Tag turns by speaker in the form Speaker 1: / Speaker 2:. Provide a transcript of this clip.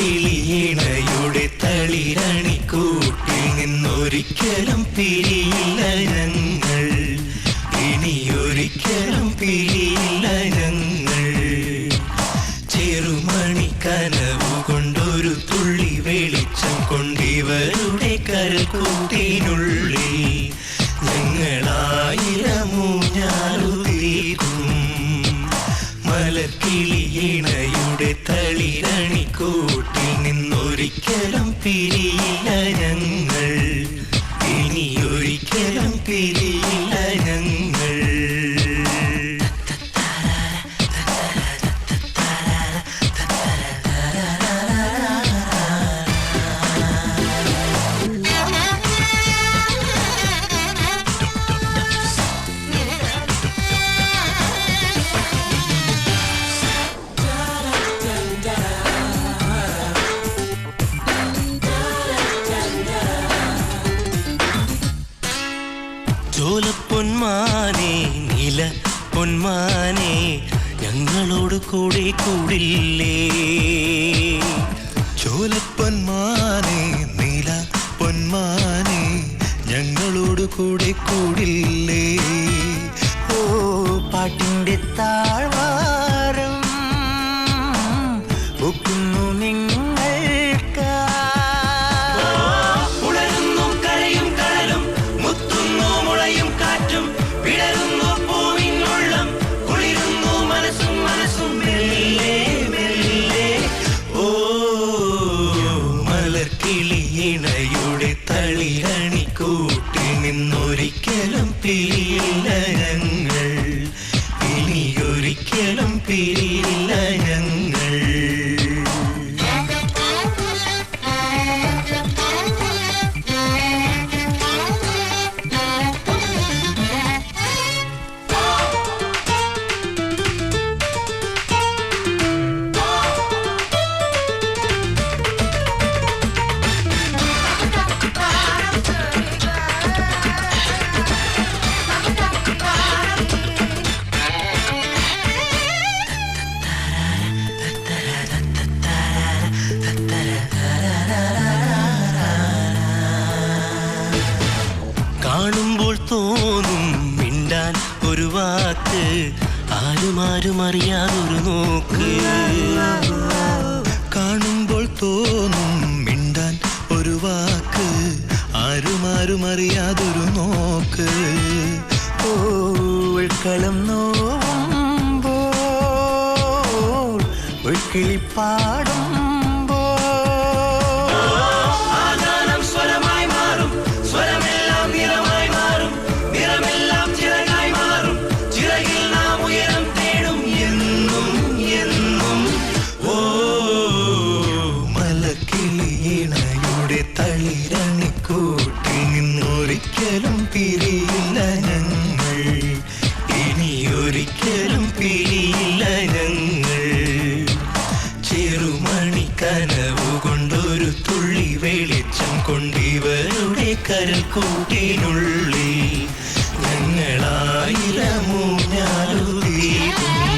Speaker 1: മലർക്കിളിയിണയുടെ തളിരണിക്കൂട്ടിൽ നിന്നൊരിക്കലും പിരിയില്ല ഞങ്ങൾ, ഇനിയൊരിക്കലും പിരിയില്ല ഞങ്ങൾ. ചെറുമണി കനവു കൊണ്ടൊരു തുള്ളി വെളിച്ചം കൊണ്ടിവരുടെ കരൽക്കൂട്ടിനുള്ളിൽ ഞങ്ങളായിരമൂഞ്ഞാലു തീർക്കും. മലർക്കിളിയിണയുടെ തളിരണിക്കൂട്ടിൽ നിന്നൊരിക്കലും പിരിയില്ല ഞങ്ങൾ, ഇനിയൊരിക്കലും പിരിയില്ല ഞങ്ങൾ. ചോലപ്പൊന്മാനെ നില പൊന്മാനെ ഞങ്ങളോട് കൂടെ കൂടില്ലേ.
Speaker 2: ചോലപ്പൊന്മാനെ നീല പൊന്മാനെ ഞങ്ങളോട് കൂടെ കൂടില്ലേ.
Speaker 1: ഓ പാട്ടിൻ്റെ താഴ്വാരം ഒക്കുന്നു നിങ്ങൾക്ക്. ഉണരുന്നു കരയും കടലും, മുത്തുന്നു മുളയും കാറ്റും, വിടരുന്നു പൂവിനുള്ളം, കുളിരുന്നു മനസ്സും മനസ്സും മെല്ലെ മെല്ലെ. ഓ മലർക്കിളിയിണയുടെ തളിരണിക്കൂട്ടിൽ നിന്നൊരിക്കലും പിരിയില്ല ഞങ്ങൾ, ഇനിയൊരിക്കലും പിരിയില്ല ഞങ്ങൾ. കാണുമ്പോൾ തോന്നും മിണ്ടാൻ ഒരു വാക്ക്, ആരുമാരും അറിയാതൊരു നോക്ക്.
Speaker 2: കാണുമ്പോൾ തോന്നും മിണ്ടാൻ ഒരു വാക്ക്, ആരുമാരും അറിയാതൊരു നോക്ക്.
Speaker 1: ഓൾക്കളം നോവുമ്പോൾ ഒഴുക്കിളിപ്പാടും തളിരണിക്കൂട്ടിൽ നിന്നൊരിക്കലും പിരിയില്ല ഞങ്ങൾ, ഇനിയൊരിക്കലും പിരിയില്ല ഞങ്ങൾ. ചെറുമണി കനവു കൊണ്ടൊരു തുള്ളി വെളിച്ചം കൊണ്ടിവരുടെ കരൽക്കൂട്ടിനുള്ളിൽ ഞങ്ങളായിരമൂഞ്ഞാലു തീരും.